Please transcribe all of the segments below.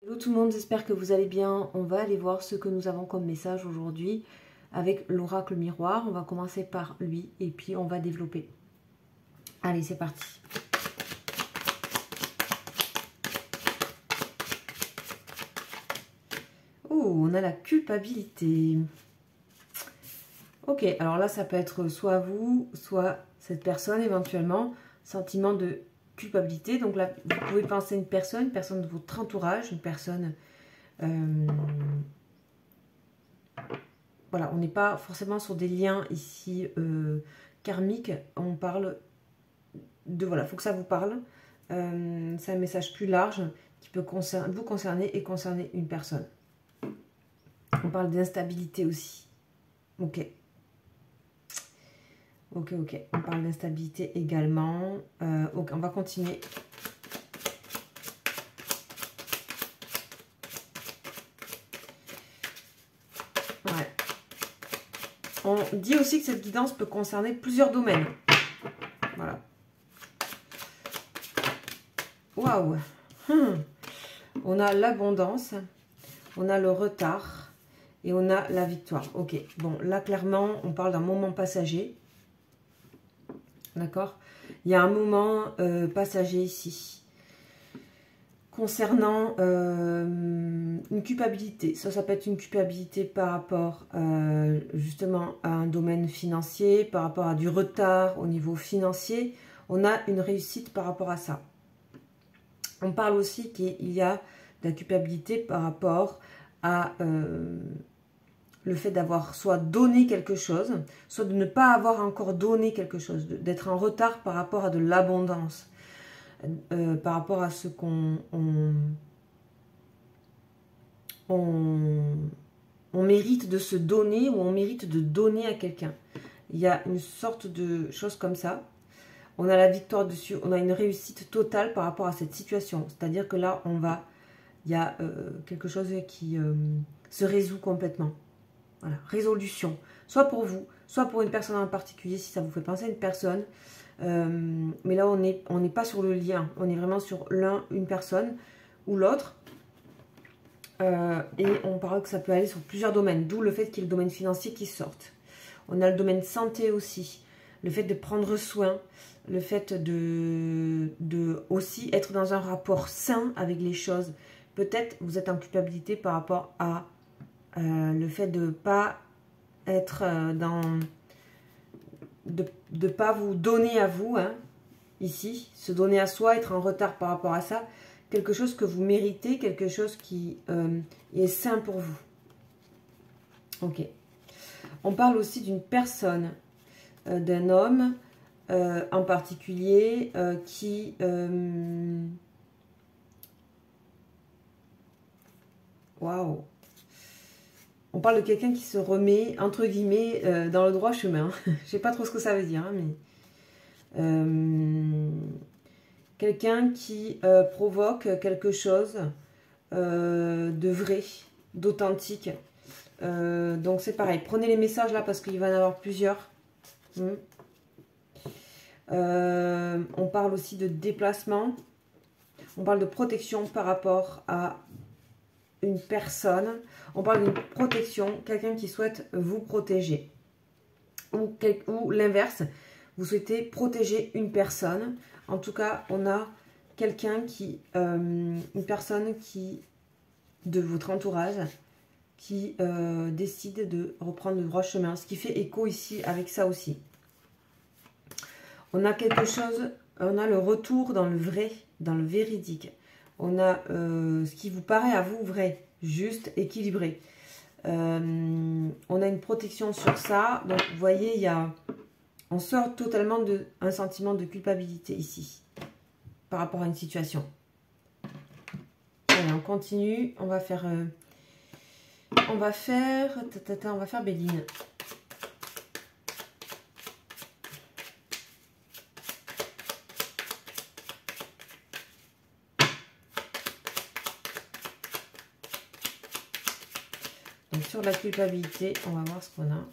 Hello tout le monde, j'espère que vous allez bien. On va aller voir ce que nous avons comme message aujourd'hui avec l'oracle miroir. On va commencer par lui et puis on va développer. Allez, c'est parti. Oh, on a la culpabilité. Ok, alors là, ça peut être soit vous, soit cette personne éventuellement. Sentiment de culpabilité. Donc là, vous pouvez penser à une personne de votre entourage, une personne... voilà, on n'est pas forcément sur des liens ici karmiques. On parle de... Voilà, il faut que ça vous parle. C'est un message plus large qui peut vous concerner et concerner une personne. On parle d'instabilité aussi. Ok. Ok. On parle d'instabilité également. Ok, on va continuer. Ouais. On dit aussi que cette guidance peut concerner plusieurs domaines. Voilà. Waouh. On a l'abondance, on a le retard et on a la victoire. Ok, bon, là clairement, on parle d'un moment passager. D'accord? Il y a un moment passager ici. Concernant une culpabilité. Ça peut être une culpabilité par rapport justement à un domaine financier, par rapport à du retard au niveau financier. On a une réussite par rapport à ça. On parle aussi qu'il y a de la culpabilité par rapport à le fait d'avoir soit donné quelque chose, soit de ne pas avoir encore donné quelque chose, d'être en retard par rapport à de l'abondance, par rapport à ce qu'on on mérite de se donner ou on mérite de donner à quelqu'un. Il y a une sorte de chose comme ça. On a la victoire dessus, on a une réussite totale par rapport à cette situation. C'est-à-dire que là, il y a quelque chose qui se résout complètement. Voilà, résolution. Soit pour vous, soit pour une personne en particulier, si ça vous fait penser à une personne. Mais là, on n'est pas sur le lien. On est vraiment sur une personne ou l'autre. Et on parle que ça peut aller sur plusieurs domaines. D'où le fait qu'il y ait le domaine financier qui sorte. On a le domaine santé aussi. Le fait de prendre soin. Le fait de aussi être dans un rapport sain avec les choses. Peut-être vous êtes en culpabilité par rapport à le fait de ne pas être dans... de ne pas vous donner à vous, hein, ici. Se donner à soi, être en retard par rapport à ça. Quelque chose que vous méritez, quelque chose qui est sain pour vous. Ok. On parle aussi d'une personne, d'un homme en particulier qui... Waouh. On parle de quelqu'un qui se remet, entre guillemets, dans le droit chemin. Je ne sais pas trop ce que ça veut dire, hein, mais... quelqu'un qui provoque quelque chose de vrai, d'authentique. Donc c'est pareil, prenez les messages là parce qu'il va y en avoir plusieurs. On parle aussi de déplacement. On parle de protection par rapport à une personne. On parle d'une protection, quelqu'un qui souhaite vous protéger. Ou l'inverse, vous souhaitez protéger une personne. En tout cas, on a quelqu'un qui, une personne qui, de votre entourage, qui décide de reprendre le droit chemin. Ce qui fait écho ici avec ça aussi. On a quelque chose, on a le retour dans le vrai, dans le véridique. On a ce qui vous paraît à vous vrai, juste, équilibré. On a une protection sur ça. Donc, vous voyez, on sort totalement d'un sentiment de culpabilité ici, par rapport à une situation. Allez, on continue. On va faire Béline. Donc, sur la culpabilité, on va voir ce qu'on a.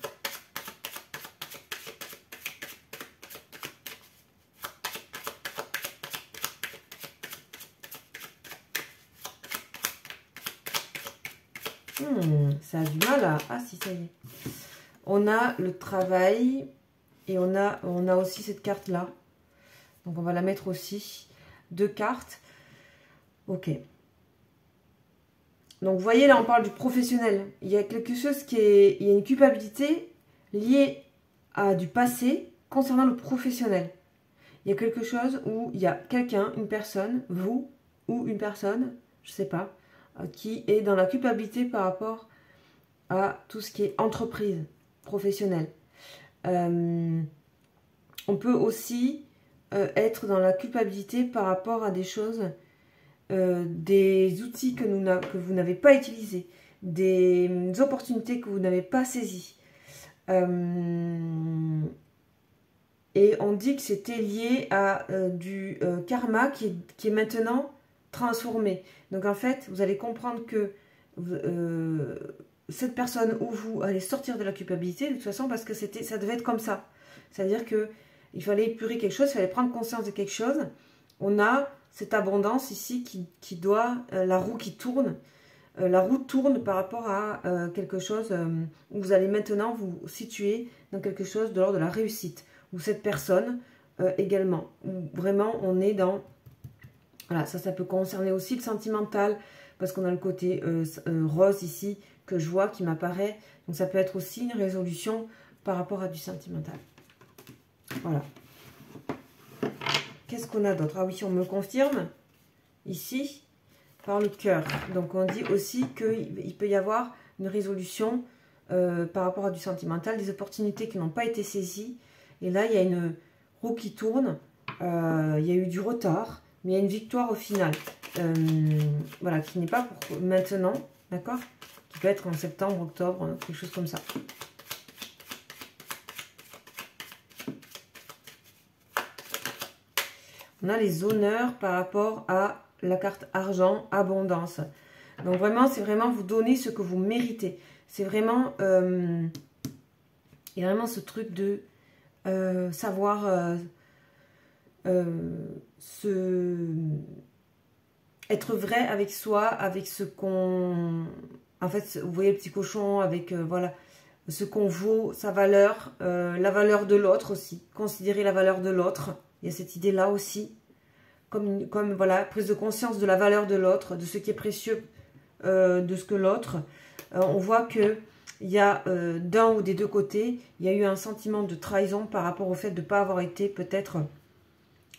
Ça a du mal à... Ah si, ça y est. On a le travail et on a aussi cette carte-là. Donc on va la mettre aussi. 2 cartes. Ok. Donc vous voyez, là on parle du professionnel. Il y a quelque chose qui est... Il y a une culpabilité liée à du passé concernant le professionnel. Il y a quelque chose où il y a quelqu'un, une personne, vous ou une personne, je ne sais pas, qui est dans la culpabilité par rapport à tout ce qui est entreprise professionnelle. On peut aussi être dans la culpabilité par rapport à des choses, des outils que vous n'avez pas utilisés, des opportunités que vous n'avez pas saisies. Et on dit que c'était lié à du karma qui est maintenant transformé. Donc en fait, vous allez comprendre que cette personne ou vous allez sortir de la culpabilité de toute façon parce que ça devait être comme ça. C'est-à-dire que il fallait épurer quelque chose, il fallait prendre conscience de quelque chose. On a cette abondance ici qui doit, la roue qui tourne. La roue tourne par rapport à quelque chose où vous allez maintenant vous situer dans quelque chose de l'ordre de la réussite. Ou cette personne également. Où vraiment on est dans... Voilà, ça peut concerner aussi le sentimental. Parce qu'on a le côté rose ici que je vois qui m'apparaît. Donc ça peut être aussi une résolution par rapport à du sentimental. Voilà. Qu'est-ce qu'on a d'autre? Ah oui, on me confirme ici par le cœur. Donc on dit aussi qu'il peut y avoir une résolution par rapport à du sentimental, des opportunités qui n'ont pas été saisies. Et là, il y a une roue qui tourne. Il y a eu du retard, mais il y a une victoire au final. Voilà, qui n'est pas pour maintenant, d'accord? Qui peut être en septembre, octobre, quelque chose comme ça. On a les honneurs par rapport à la carte argent, abondance. Donc vraiment, c'est vraiment vous donner ce que vous méritez. C'est vraiment, il y a vraiment ce truc de savoir être vrai avec soi, avec ce qu'on... En fait, vous voyez le petit cochon avec, voilà, ce qu'on vaut, sa valeur, la valeur de l'autre aussi. Considérer la valeur de l'autre. Il y a cette idée-là aussi. Comme voilà, prise de conscience de la valeur de l'autre, de ce qui est précieux de ce que l'autre. On voit que il y a d'un ou des deux côtés, il y a eu un sentiment de trahison par rapport au fait de ne pas avoir été peut-être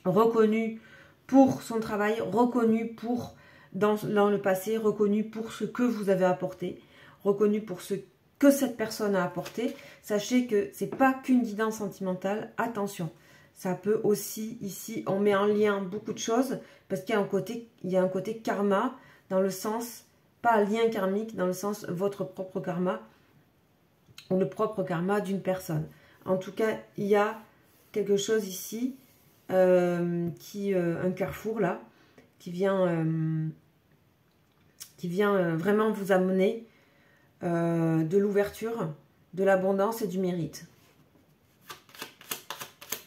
reconnu pour son travail, reconnu pour dans le passé, reconnu pour ce que vous avez apporté, reconnu pour ce que cette personne a apporté. Sachez que c'est pas qu'une guidance sentimentale, attention. Ça peut aussi, ici, on met en lien beaucoup de choses, parce qu'il y a un côté karma, dans le sens, pas lien karmique, dans le sens votre propre karma, ou le propre karma d'une personne. En tout cas, il y a quelque chose ici, un carrefour là, qui vient vraiment vous amener de l'ouverture, de l'abondance et du mérite.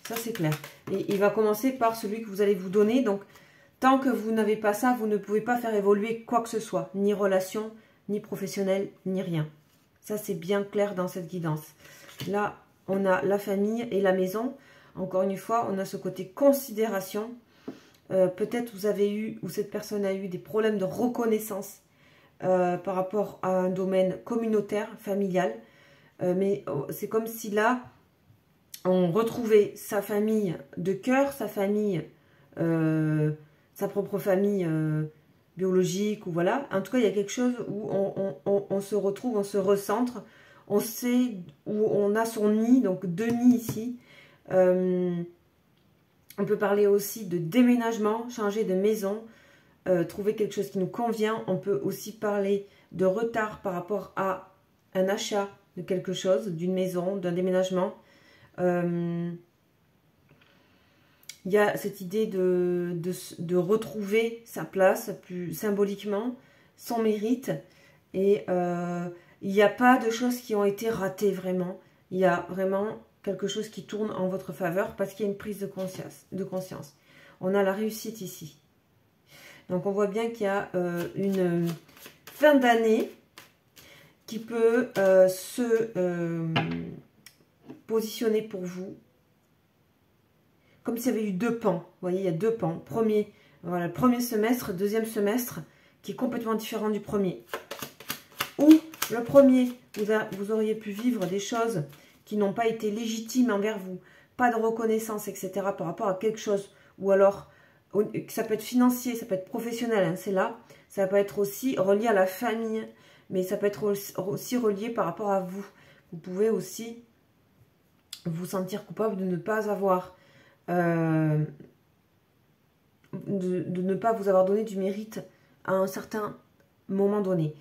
Ça, c'est clair. Et il va commencer par celui que vous allez vous donner. Donc, tant que vous n'avez pas ça, vous ne pouvez pas faire évoluer quoi que ce soit. Ni relation, ni professionnel, ni rien. Ça, c'est bien clair dans cette guidance. Là, on a la famille et la maison. Encore une fois, on a ce côté considération. Peut-être vous avez eu, ou cette personne a eu des problèmes de reconnaissance par rapport à un domaine communautaire, familial. Mais c'est comme si là... on retrouvait sa famille de cœur, sa famille, sa propre famille biologique, ou voilà. En tout cas, il y a quelque chose où on se retrouve, on se recentre, on sait où on a son nid, donc deux nids ici. On peut parler aussi de déménagement, changer de maison, trouver quelque chose qui nous convient. On peut aussi parler de retard par rapport à un achat de quelque chose, d'une maison, d'un déménagement. Il y a cette idée de retrouver sa place plus symboliquement, son mérite. Et il n'y a pas de choses qui ont été ratées vraiment. Il y a vraiment quelque chose qui tourne en votre faveur parce qu'il y a une prise de conscience. On a la réussite ici. Donc on voit bien qu'il y a une fin d'année qui peut se positionner pour vous. Comme s'il y avait eu deux pans. Vous voyez, il y a deux pans. Premier, voilà, premier semestre, deuxième semestre, qui est complètement différent du premier. Ou le premier, vous auriez pu vivre des choses qui n'ont pas été légitimes envers vous. Pas de reconnaissance, etc. par rapport à quelque chose. Ou alors, ça peut être financier, ça peut être professionnel, hein, c'est là. Ça peut être aussi relié à la famille. Mais ça peut être aussi relié par rapport à vous. Vous pouvez aussi vous sentir coupable de ne pas avoir... de ne pas vous avoir donné du mérite à un certain moment donné.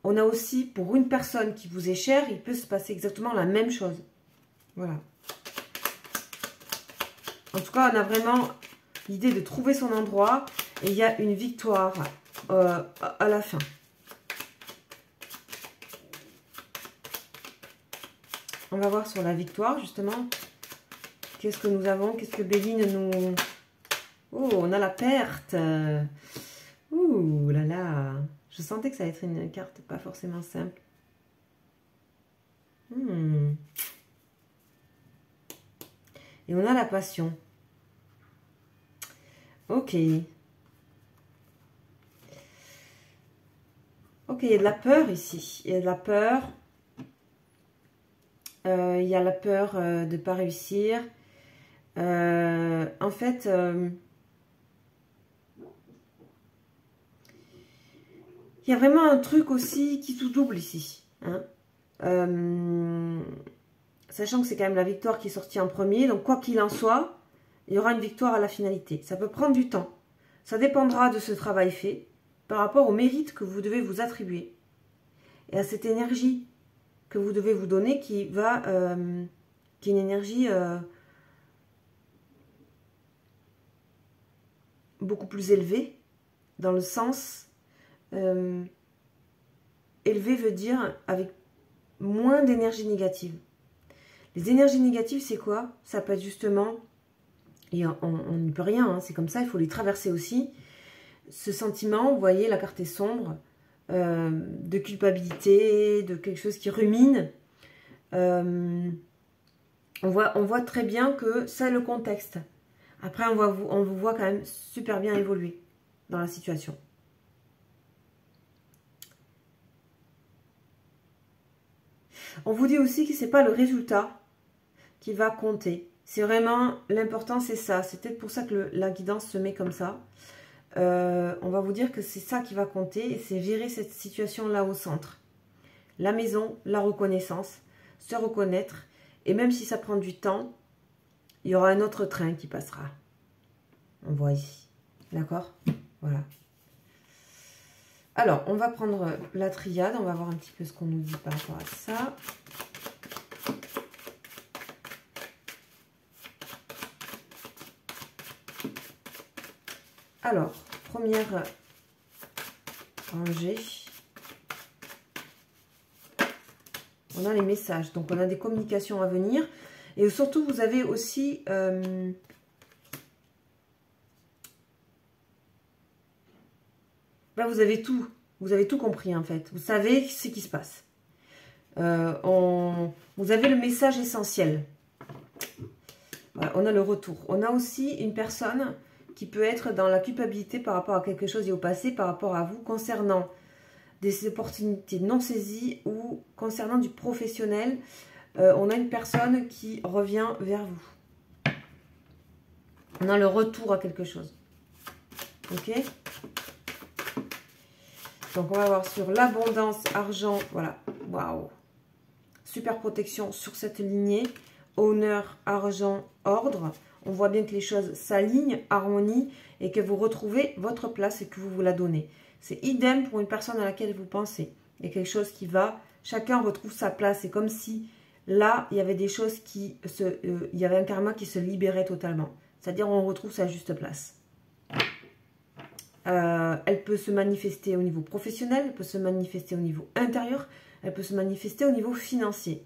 On a aussi, pour une personne qui vous est chère, il peut se passer exactement la même chose. Voilà. En tout cas, on a vraiment l'idée de trouver son endroit et il y a une victoire à la fin. On va voir sur la victoire, justement. Qu'est-ce que nous avons? Qu'est-ce que Béline nous... Oh, on a la perte. Ouh là là. Je sentais que ça allait être une carte pas forcément simple. Et on a la passion. Ok. Ok, il y a de la peur ici. Il y a de la peur. Il y a la peur de ne pas réussir. En fait... il y a vraiment un truc aussi qui tout double ici. Hein. Sachant que c'est quand même la victoire qui est sortie en premier. Donc quoi qu'il en soit, il y aura une victoire à la finalité. Ça peut prendre du temps. Ça dépendra de ce travail fait par rapport au mérite que vous devez vous attribuer. Et à cette énergie que vous devez vous donner qui va... qui est une énergie beaucoup plus élevée. Dans le sens... élevé veut dire avec moins d'énergie négative. Les énergies négatives, c'est quoi? Ça peut être justement, et on n'y peut rien, hein, c'est comme ça, il faut les traverser aussi. Ce sentiment, vous voyez, la carte est sombre, de culpabilité, de quelque chose qui rumine. On voit très bien que c'est le contexte. Après, on vous voit quand même super bien évoluer dans la situation. On vous dit aussi que ce n'est pas le résultat qui va compter. C'est vraiment, l'important c'est ça. C'est peut-être pour ça que la guidance se met comme ça. On va vous dire que c'est ça qui va compter. Et c'est virer cette situation-là au centre. La maison, la reconnaissance, se reconnaître. Et même si ça prend du temps, il y aura un autre train qui passera. On voit ici. D'accord? Voilà. Alors, on va prendre la triade. On va voir un petit peu ce qu'on nous dit par rapport à ça. Alors, première rangée. On a les messages. Donc, on a des communications à venir. Et surtout, vous avez aussi... là, vous avez tout compris, en fait. Vous savez ce qui se passe. Vous avez le message essentiel. Voilà, on a le retour. On a aussi une personne qui peut être dans la culpabilité par rapport à quelque chose au passé, par rapport à vous, concernant des opportunités non saisies ou concernant du professionnel. On a une personne qui revient vers vous. On a le retour à quelque chose. Ok ? Donc, on va voir sur l'abondance, argent, voilà, waouh. Super protection sur cette lignée. Honneur, argent, ordre. On voit bien que les choses s'alignent, harmonie, et que vous retrouvez votre place et que vous vous la donnez. C'est idem pour une personne à laquelle vous pensez. Il y a quelque chose qui va, chacun retrouve sa place. C'est comme si, là, il y avait des choses qui il y avait un karma qui se libérait totalement. C'est-à-dire, on retrouve sa juste place. Elle peut se manifester au niveau professionnel, elle peut se manifester au niveau intérieur, elle peut se manifester au niveau financier.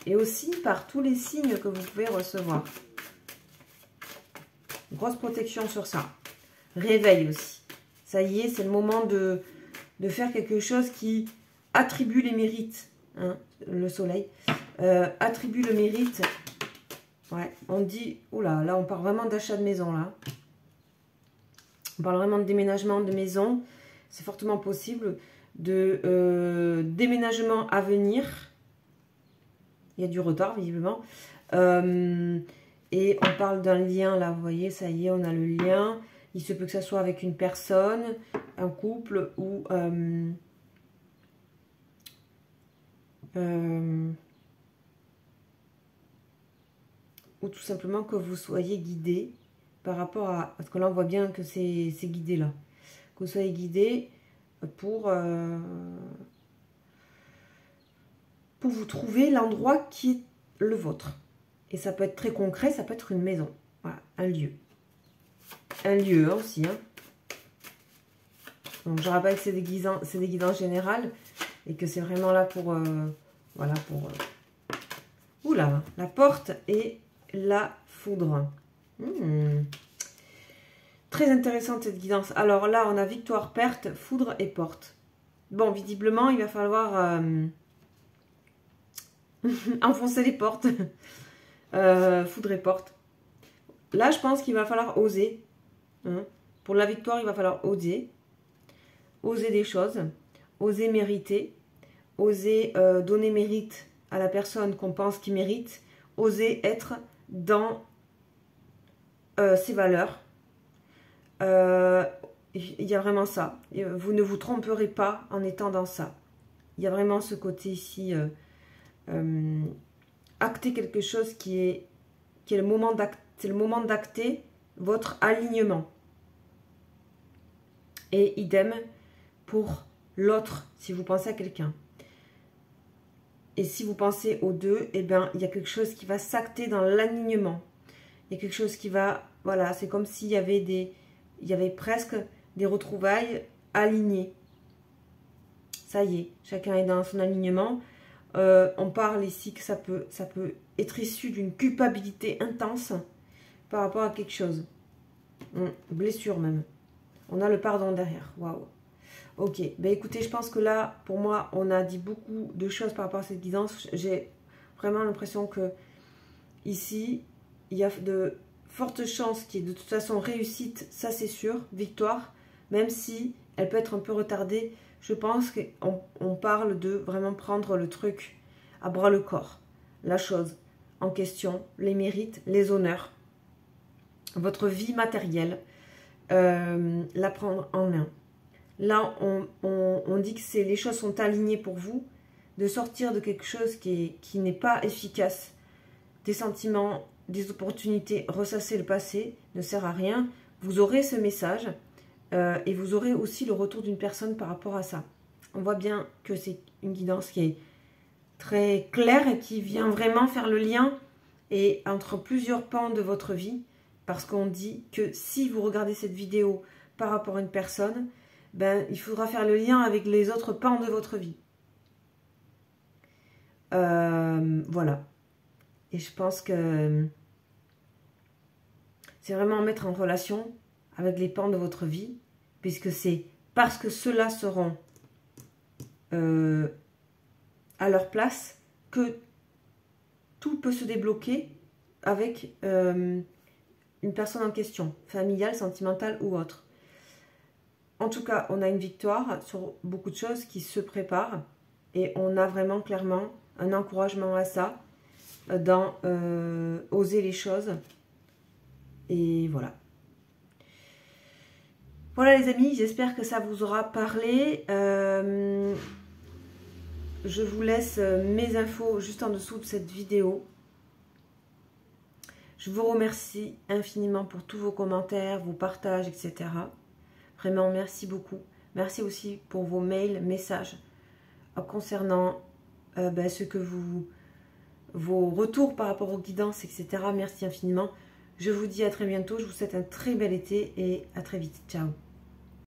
Et aussi par tous les signes que vous pouvez recevoir. Grosse protection sur ça. Réveil aussi. Ça y est, c'est le moment de faire quelque chose qui attribue les mérites. Hein, le soleil attribue le mérite. Ouais, on dit, oula, là on parle vraiment d'achat de maison là. On parle vraiment de déménagement de maison. C'est fortement possible de déménagement à venir. Il y a du retard visiblement. Et on parle d'un lien là, vous voyez, ça y est, on a le lien. Il se peut que ça soit avec une personne, un couple ou tout simplement que vous soyez guidé par rapport à... Parce que là, on voit bien que c'est guidé là. Que vous soyez guidé pour vous trouver l'endroit qui est le vôtre. Et ça peut être très concret, ça peut être une maison. Voilà, un lieu. Un lieu hein, aussi. Hein. Donc, je rappelle que c'est des guidances générales et que c'est vraiment là pour... voilà, pour... oula, la porte et la foudre. Très intéressante cette guidance. Alors là, on a victoire, perte, foudre et porte. Bon, visiblement, il va falloir enfoncer les portes. Foudre et porte. Là, je pense qu'il va falloir oser. Hein. Pour la victoire, il va falloir oser. Oser des choses. Oser mériter. Oser donner mérite à la personne qu'on pense qui mérite. Oser être dans ses valeurs. Il y a vraiment ça. Vous ne vous tromperez pas en étant dans ça. Il y a vraiment ce côté ici, acter quelque chose qui est le moment d'acter votre alignement. Et idem pour l'autre, si vous pensez à quelqu'un. Et si vous pensez aux deux, eh bien, il y a quelque chose qui va s'acter dans l'alignement. Il y a quelque chose qui va... Voilà, c'est comme s'il y avait presque des retrouvailles alignées. Ça y est, chacun est dans son alignement. On parle ici que ça peut être issu d'une culpabilité intense par rapport à quelque chose. Blessure même. On a le pardon derrière. Waouh. Ok, ben écoutez, je pense que là, pour moi, on a dit beaucoup de choses par rapport à cette guidance. J'ai vraiment l'impression que ici, il y a de fortes chances qu'il y ait de toute façon réussite, ça c'est sûr, victoire, même si elle peut être un peu retardée. Je pense qu'on parle de vraiment prendre le truc à bras le corps, la chose en question, les mérites, les honneurs, votre vie matérielle, la prendre en main. Là, on dit que les choses sont alignées pour vous, de sortir de quelque chose qui n'est pas efficace, des sentiments, des opportunités, ressasser le passé ne sert à rien. Vous aurez ce message et vous aurez aussi le retour d'une personne par rapport à ça. On voit bien que c'est une guidance qui est très claire et qui vient vraiment faire le lien entre plusieurs pans de votre vie, parce qu'on dit que si vous regardez cette vidéo par rapport à une personne, ben, il faudra faire le lien avec les autres pans de votre vie. Voilà. Et je pense que c'est vraiment mettre en relation avec les pans de votre vie, puisque c'est parce que ceux-là seront à leur place que tout peut se débloquer avec une personne en question, familiale, sentimentale ou autre. En tout cas, on a une victoire sur beaucoup de choses qui se préparent et on a vraiment clairement un encouragement à ça, dans oser les choses. Et voilà. Voilà les amis, j'espère que ça vous aura parlé. Je vous laisse mes infos juste en dessous de cette vidéo. Je vous remercie infiniment pour tous vos commentaires, vos partages, etc. Vraiment, merci beaucoup. Merci aussi pour vos mails, messages concernant ce que vos retours par rapport aux guidances, etc. Merci infiniment. Je vous dis à très bientôt. Je vous souhaite un très bel été et à très vite. Ciao.